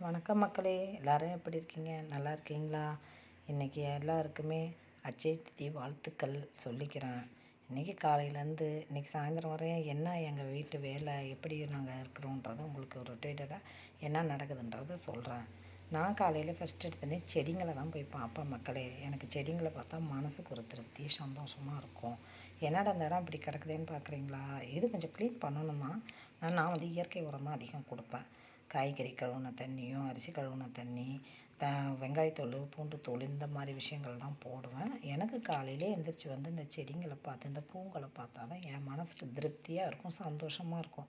வணக்கம் மக்களே, எல்லோரும் எப்படி இருக்கீங்க? நல்லா இருக்கீங்களா? இன்றைக்கி எல்லாருக்குமே அட்சய திதி வாழ்த்துக்கள் சொல்லிக்கிறேன். இன்றைக்கி காலையிலேருந்து இன்றைக்கி சாயந்தரம் வரையும் என்ன எங்கள் வீட்டு வேலை எப்படி நாங்கள் இருக்கிறோன்றதை உங்களுக்கு ஒரு ரொட்டேட்டடாக என்ன நடக்குதுன்றதை சொல்கிறேன். நான் காலையில் ஃபஸ்ட் எடுத்தோடனே செடிங்களை தான் போய் பார்ப்பேன் மக்களே. எனக்கு செடிங்களை பார்த்தா மனசுக்கு ஒரு திருப்தி சந்தோஷமாக இருக்கும். என்னடா அந்த இடம் இப்படி கிடக்குதுன்னு பார்க்குறீங்களா? இது கொஞ்சம் க்ளீன் பண்ணணும் தான். நான் வந்து இயற்கை உரம் தான் அதிகம் கொடுப்பேன். காய்கறி கழுவுன தண்ணியும் அரிசி கழுவுன தண்ணி வெங்காயத்தூள் பூண்டுத்தூள் இந்த மாதிரி விஷயங்கள் தான் போடுவேன். எனக்கு காலையிலே எழுந்திரிச்சி வந்து இந்த செடிங்களை பார்த்து இந்த பூங்களை பார்த்தா தான் என் மனசுக்கு திருப்தியாக இருக்கும், சந்தோஷமாக இருக்கும்.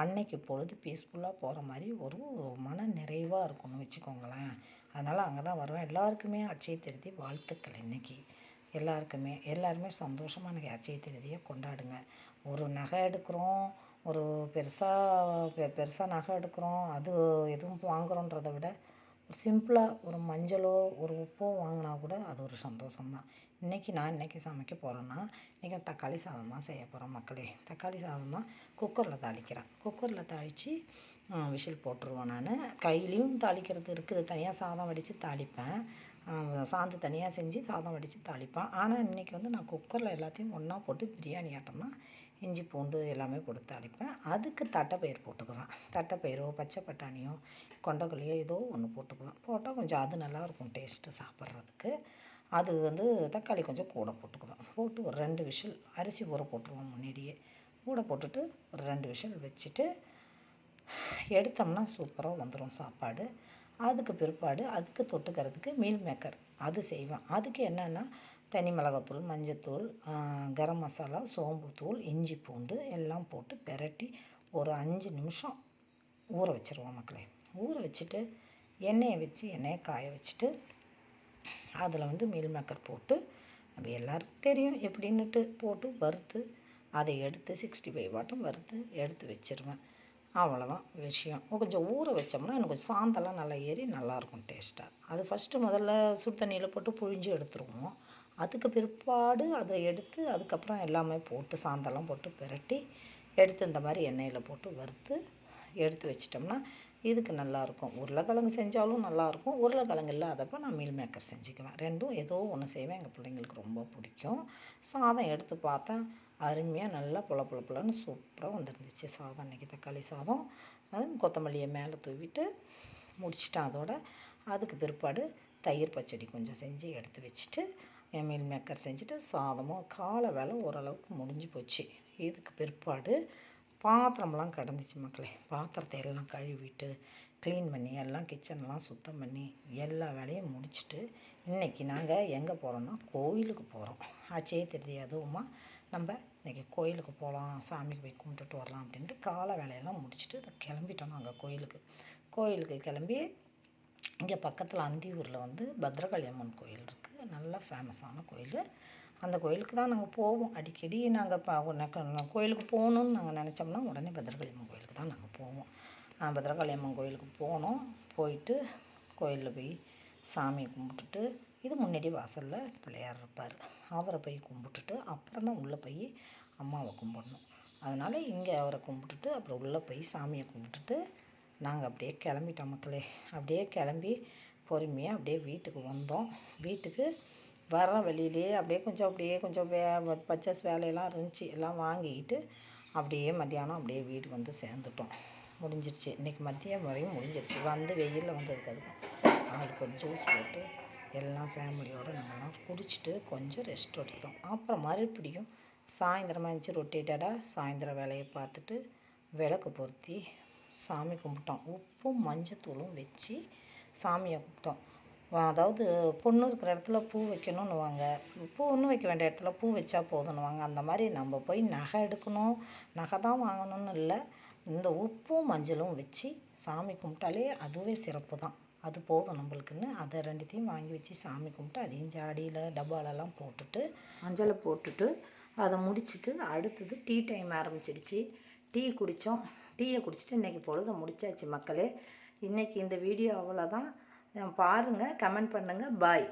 அன்னைக்கு பொழுது பீஸ்ஃபுல்லாக போகிற மாதிரி ஒரு மன நிறைவாக இருக்கும்னு வச்சுக்கோங்களேன். அதனால் அங்கே தான் வருவேன். எல்லாருக்குமே அட்சய திருதி வாழ்த்துக்கள். இன்றைக்கி எல்லாருமே சந்தோஷமாக எனக்கு அட்சய திருதியை கொண்டாடுங்க. ஒரு நகை எடுக்கிறோம், ஒரு பெருசாக நகை எடுக்கிறோம், அது எதுவும் வாங்குகிறோன்றதை விட ஒரு சிம்பிளாக ஒரு மஞ்சளோ ஒரு உப்போ வாங்கினா கூட அது ஒரு சந்தோஷம்தான். நான் இன்றைக்கி சமைக்க போகிறேன்னா இன்றைக்கி தக்காளி சாதம் தான் செய்ய போகிறேன் மக்களே. தக்காளி சாதம் தான் குக்கரில் தாளிக்கிறேன். குக்கரில் தாளித்து விசில் போட்டுருவேன். நான் கையிலையும் தாளிக்கிறது இருக்குது, தனியாக சாதம் வடித்து தாளிப்பேன். சாந்து தனியாக செஞ்சு சாதம் வடித்து தாளிப்பேன். ஆனால் இன்றைக்கி வந்து நான் குக்கரில் எல்லாத்தையும் ஒன்றா போட்டு பிரியாணி ஆட்டம் தான் இஞ்சி பூண்டு எல்லாமே போட்டு தாளிப்பேன். அதுக்கு தட்டைப்பயிறு போட்டுக்குவேன். தட்டைப்பயிரோ பச்சை பட்டாணியோ கொண்டக்கல்லையோ ஏதோ ஒன்று போட்டுக்குவேன். போட்டால் கொஞ்சம் அது நல்லாயிருக்கும் டேஸ்ட்டு சாப்பிட்றதுக்கு. அது வந்து தக்காளி கொஞ்சம் கூட போட்டுக்குவேன். போட்டு ஒரு 2 விசில் அரிசி ஊற போட்டுருவோம். முன்னாடியே ஊற போட்டுட்டு ஒரு 2 விசில் வச்சுட்டு எடுத்தோம்னா சூப்பராக வந்துடும் சாப்பாடு. அதுக்கு பிற்பாடு அதுக்கு தொட்டுக்கிறதுக்கு மீல் மேக்கர் அது செய்வேன். அதுக்கு என்னென்னா தனி மிளகாத்தூள், மஞ்சத்தூள், கரம் மசாலா, சோம்புத்தூள், இஞ்சி பூண்டு எல்லாம் போட்டு பெரட்டி ஒரு 5 நிமிஷம் ஊற வச்சுருவோம் மக்களே. ஊற வச்சுட்டு எண்ணெயை காய வச்சுட்டு அதில் வந்து மீல் மேக்கர் போட்டு நம்ம எல்லாருக்கும் தெரியும் எப்படின்னுட்டு போட்டு வறுத்து அதை எடுத்து 65 வாட்டம் வறுத்து எடுத்து வச்சுருவேன். அவ்வளோதான் விஷயம். கொஞ்சம் ஊற வச்சோம்னா எனக்கு கொஞ்சம் சாந்தெல்லாம் நல்லா ஏறி நல்லாயிருக்கும் டேஸ்ட்டாக. அது முதல்ல சுடு தண்ணியில் போட்டு புழிஞ்சு எடுத்துருவோம். அதுக்கு பிற்பாடு அதை எடுத்து அதுக்கப்புறம் எல்லாமே போட்டு சாந்தெல்லாம் போட்டு பிரட்டி எடுத்து இந்த மாதிரி எண்ணெயில் போட்டு வறுத்து எடுத்து வச்சிட்டோம்னா இதுக்கு நல்லாயிருக்கும். உருளைக்கிழங்கு செஞ்சாலும் நல்லாயிருக்கும். உருளைக்கிழங்கு இல்லாதப்போ நான் மீல் மேக்கர் செஞ்சுக்குவேன். ரெண்டும் ஏதோ ஒன்று செய்வேன். எங்கள் பிள்ளைங்களுக்கு ரொம்ப பிடிக்கும். சாதம் எடுத்து பார்த்தா அருமையாக நல்லா புலன்னு சூப்பராக வந்துருந்துச்சு சாதம். அன்றைக்கி தக்காளி சாதம் அது கொத்தமல்லியை மேலே தூவிட்டு முடிச்சிட்டேன். அதோட அதுக்கு பிற்பாடு தயிர் பச்சடி கொஞ்சம் செஞ்சு எடுத்து வச்சுட்டு மீல் மேக்கர் செஞ்சுட்டு சாதமும் காலை வேலை ஓரளவுக்கு முடிஞ்சு போச்சு. இதுக்கு பிற்பாடு பாத்திரம்லாம் கிடந்துச்சு மக்களே. பாத்திரத்தை எல்லாம் கழுவிட்டு க்ளீன் பண்ணி எல்லாம் கிச்சன்லாம் சுத்தம் பண்ணி எல்லா வேலையும் முடிச்சுட்டு இன்றைக்கி நாங்கள் எங்கே போகிறோன்னா கோயிலுக்கு போகிறோம். அட்சய திருதி அதுவுமா நம்ம இன்றைக்கி கோயிலுக்கு போகலாம், சாமிக்கு போய் கும்பிட்டுட்டு வரலாம் அப்படின்ட்டு காலை வேலையெல்லாம் முடிச்சுட்டு கிளம்பிட்டோம். நாங்கள் கோயிலுக்கு கிளம்பி இங்கே பக்கத்தில் அந்தியூரில் வந்து பத்ரகாளி அம்மன் கோயில் இருக்குது. நல்லா ஃபேமஸான கோயில். அந்த கோயிலுக்கு தான் நாங்கள் போவோம் அடிக்கடி. நாங்கள் கோயிலுக்கு போகணுன்னு நாங்கள் நினச்சோம்னா உடனே பத்ரகாளி அம்மன் கோயிலுக்கு தான் நாங்கள் போவோம். பத்ரகாளி அம்மன் கோயிலுக்கு போயிட்டு கோயிலில் போய் சாமியை கும்பிட்டுட்டு இது முன்னாடி வாசலில் பிள்ளையார் இருப்பார், அவரை போய் கும்பிட்டுட்டு அப்புறம் தான் உள்ளே போய் அம்மாவை கும்பிடணும். அதனால் இங்கே அவரை கும்பிட்டுட்டு அப்புறம் உள்ளே போய் சாமியை கும்பிட்டுட்டு நாங்கள் அப்படியே கிளம்பிட்டோம் மக்களே. அப்படியே கிளம்பி பொறுமையாக அப்படியே வீட்டுக்கு வந்தோம். வீட்டுக்கு வர வழியிலே அப்படியே கொஞ்சம் பர்ச்சேஸ் வேலையெல்லாம் இருந்துச்சு, எல்லாம் வாங்கிக்கிட்டு அப்படியே மத்தியானம் அப்படியே வீடு வந்து சேர்ந்துட்டோம். முடிஞ்சிருச்சு. இன்றைக்கி மதியம் வரையும் முடிஞ்சிருச்சு. வந்து வெயிலில் வந்ததுக்கு அவங்களுக்கு ஒரு ஜூஸ் போட்டு எல்லாம் ஃபேமிலியோடு நாங்கள்லாம் குடிச்சிட்டு கொஞ்சம் ரெஸ்ட் எடுத்தோம். அப்புறம் மறுபடியும் சாயந்தரமாக இருந்துச்சு ரொட்டேட்டடாக சாயந்தரம் வேலையை பார்த்துட்டு விளக்கு பொருத்தி சாமி கும்பிட்டோம். உப்பும் மஞ்சத்தூளும் வச்சு சாமியை கும்பிட்டோம். அதாவது பொண்ணு இருக்கிற இடத்துல பூ வைக்கணுன்னுவாங்க, பொண்ணு வைக்க வேண்டிய இடத்துல பூ வச்சா போதுன்னுவாங்க. அந்த மாதிரி நம்ம போய் நகை எடுக்கணும், நகை தான் வாங்கணும்னு இல்லை. இந்த உப்பும் மஞ்சளும் வச்சு சாமி கும்பிட்டாலே அதுவே சிறப்பு தான். அது போதும் நம்மளுக்குன்னு அதை 2த்தையும் வாங்கி வச்சு சாமி கும்பிட்டு அதையும் ஜாடியில் டப்பாலெல்லாம் போட்டுட்டு மஞ்சளை போட்டுட்டு அதை முடிச்சுட்டு அடுத்தது டீ டைம் ஆரம்பிச்சிடுச்சு. டீ குடித்தோம். டீயை குடிச்சிட்டு இன்றைக்கி பொழுது முடிச்சாச்சு மக்களே. இன்றைக்கி இந்த வீடியோ அவ்வளோதான். பாருங்கள், கமெண்ட் பண்ணுங்கள். பாய்.